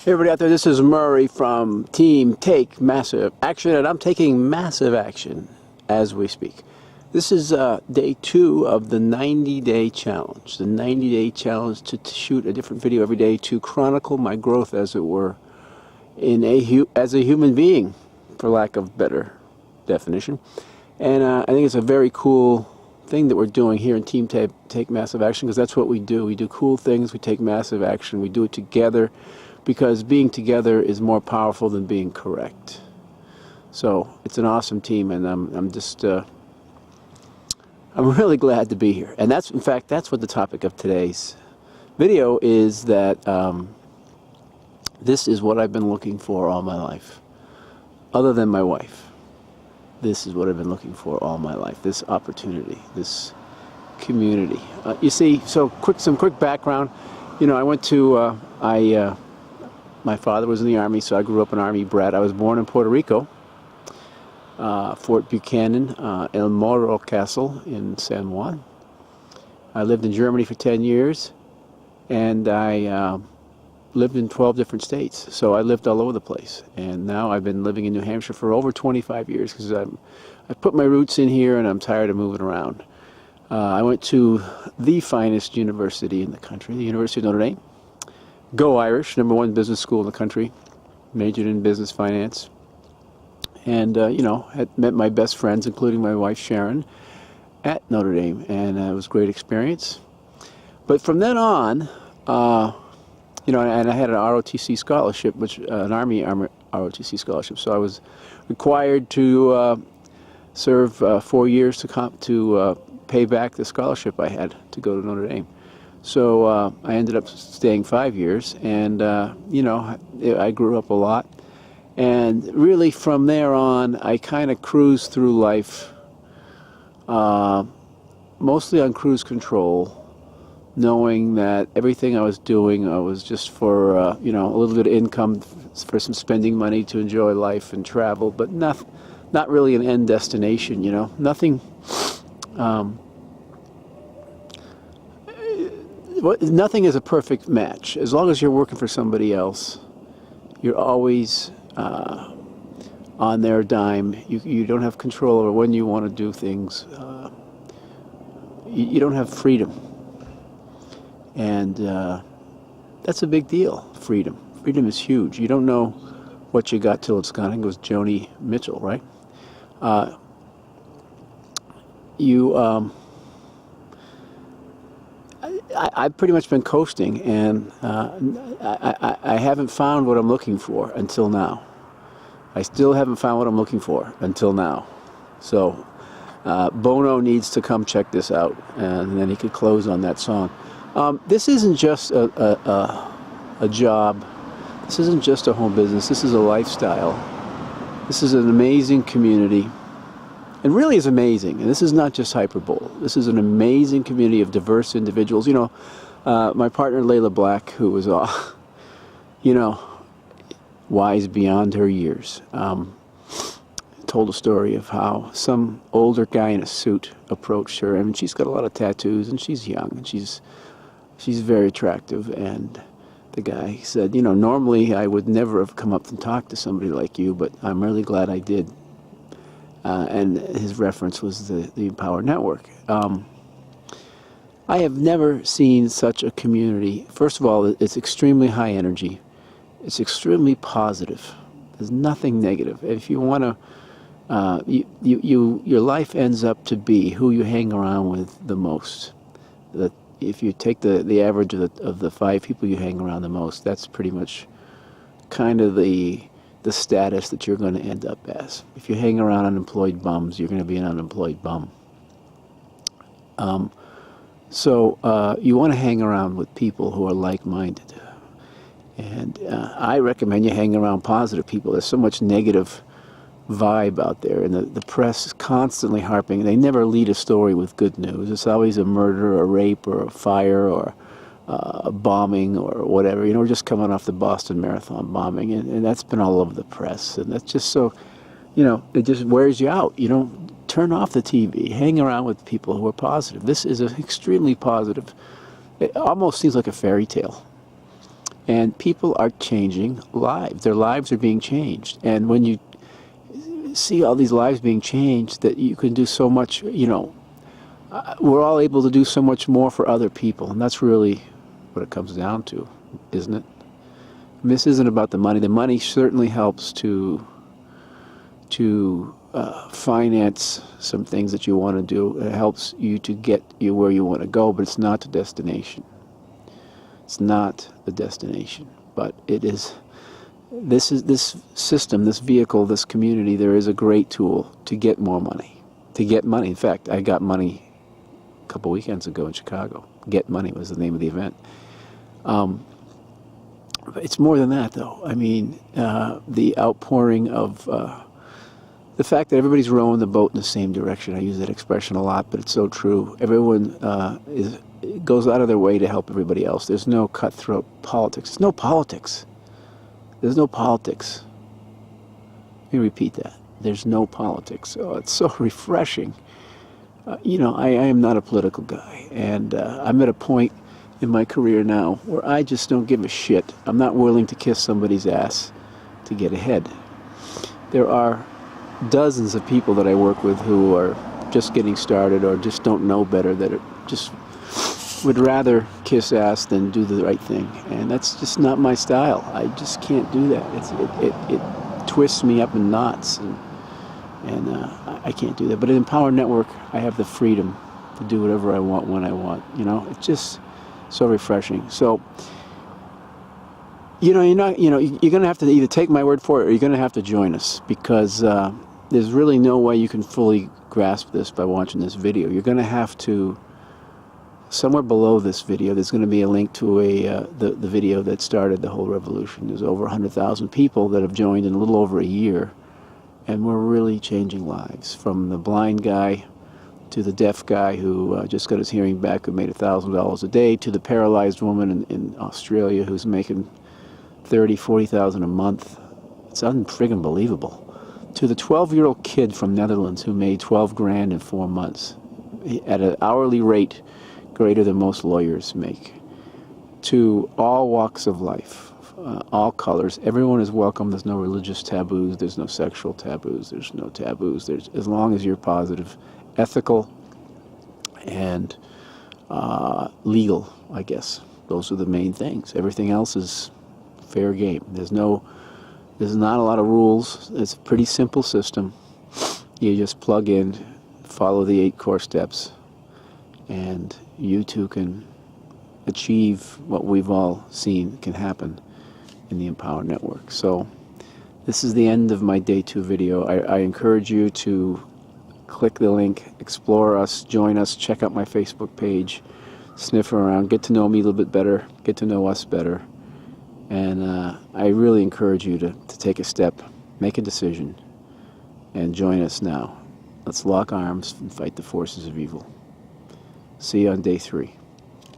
Hey everybody out there, this is Murray from Team Take Massive Action, and I'm taking massive action as we speak. This is day 2 of the 90-day challenge. The 90-day challenge to shoot a different video every day to chronicle my growth, as it were, as a human being, for lack of better definition. And I think it's a very cool thing that we're doing here in Team Take Massive Action, because that's what we do. We do cool things, we take massive action, we do it together, because being together is more powerful than being correct. So it's an awesome team, and I'm really glad to be here. And that's, in fact, that's what the topic of today's video is, that this is what I've been looking for all my life. Other than my wife, this is what I've been looking for all my life. This opportunity, this community. You see, so some quick background. You know, I went to, my father was in the Army, so I grew up an Army brat. I was born in Puerto Rico, Fort Buchanan, El Morro Castle in San Juan. I lived in Germany for 10 years, and I lived in 12 different states. So I lived all over the place. And now I've been living in New Hampshire for over 25 years, because I put my roots in here, and I'm tired of moving around. I went to the finest university in the country, the University of Notre Dame. Go Irish, #1 business school in the country, majored in business finance, and you know, had met my best friends, including my wife Sharon, at Notre Dame, and it was a great experience. But from then on, you know, and I had an ROTC scholarship, which an Army ROTC scholarship, so I was required to serve 4 years to pay back the scholarship I had to go to Notre Dame. So I ended up staying 5 years, and you know, I grew up a lot, and really from there on I kind of cruised through life, mostly on cruise control, knowing that everything I was doing was just for you know, a little bit of income, for some spending money to enjoy life and travel, but not really an end destination. You know, nothing. Nothing is a perfect match. As long as you're working for somebody else, you're always on their dime. You don't have control over when you want to do things. You don't have freedom. And that's a big deal, freedom. Freedom is huge. You don't know what you got till it's gone. I think it was Joni Mitchell, right? I've pretty much been coasting, and I haven't found what I'm looking for until now. I still haven't found what I'm looking for until now. So Bono needs to come check this out, and then he could close on that song. This isn't just a job. This isn't just a home business. This is a lifestyle. This is an amazing community. It really is amazing, and this is not just hyperbole. This is an amazing community of diverse individuals. You know, my partner Layla Black, who was, you know, wise beyond her years, told a story of how some older guy in a suit approached her, and she's got a lot of tattoos, and she's young, and she's very attractive, and the guy said, you know, normally I would never have come up and talked to somebody like you, but I'm really glad I did. And his reference was the Empower Network. I have never seen such a community. First of all, it's extremely high energy. It's extremely positive. There's nothing negative. If you want to, your life ends up to be who you hang around with the most. That if you take the average of the 5 people you hang around the most, that's pretty much kind of the status that you're going to end up as. If you hang around unemployed bums, you're going to be an unemployed bum. So you want to hang around with people who are like-minded. And I recommend you hang around positive people. There's so much negative vibe out there, and the press is constantly harping. They never lead a story with good news. It's always a murder, or a rape, or a fire, or a bombing, or whatever. You know, we're just coming off the Boston Marathon bombing, and that's been all over the press, and that's just so, you know, it just wears you out. You don't turn off the TV, hang around with people who are positive. This is an extremely positive, it almost seems like a fairy tale. And people are changing lives. Their lives are being changed. And when you see all these lives being changed, that you can do so much, we're all able to do so much more for other people. And that's really what it comes down to, isn't it? And this isn't about the money. The money certainly helps to finance some things that you want to do. It helps you to get you where you want to go, but it's not the destination. It's not the destination, but it is. This system, this vehicle, this community. There is a great tool to get more money. To get money. In fact, I got money a couple weekends ago in Chicago. Get Money was the name of the event. It's more than that, though. I mean, the outpouring of the fact that everybody's rowing the boat in the same direction. I use that expression a lot, but it's so true. Everyone goes out of their way to help everybody else. There's no cutthroat politics. There's no politics. There's no politics. Let me repeat that. There's no politics. Oh, it's so refreshing. I am not a political guy, and I'm at a point in my career now where I just don't give a shit. I'm not willing to kiss somebody's ass to get ahead. There are dozens of people that I work with who are just getting started or just don't know better, that are just would rather kiss ass than do the right thing, and that's just not my style. I just can't do that. It twists me up in knots, and I can't do that. But at Empower Network, I have the freedom to do whatever I want when I want. It's just so refreshing. So, you're going to have to either take my word for it or you're going to have to join us, because there's really no way you can fully grasp this by watching this video. You're going to have to, somewhere below this video, there's going to be a link to the video that started the whole revolution. There's over 100,000 people that have joined in a little over a year, and we're really changing lives. From the blind guy to the deaf guy who just got his hearing back, who made $1,000 a day, to the paralyzed woman in Australia who's making $30,000-$40,000 a month. It's unfriggin' believable. To the 12-year-old kid from Netherlands who made 12 grand in 4 months at an hourly rate greater than most lawyers make. To all walks of life, all colors. Everyone is welcome. There's no religious taboos. There's no sexual taboos. There's no taboos. As long as you're positive, ethical, and legal, I guess. Those are the main things. Everything else is fair game. There's not a lot of rules. It's a pretty simple system. You just plug in, follow the 8 core steps, and you too can achieve what we've all seen can happen in the Empower Network. So this is the end of my day 2 video. I encourage you to click the link, explore us, join us, check out my Facebook page, sniff around, get to know me a little bit better, get to know us better. And I really encourage you to take a step, make a decision, and join us now. Let's lock arms and fight the forces of evil. See you on day 3.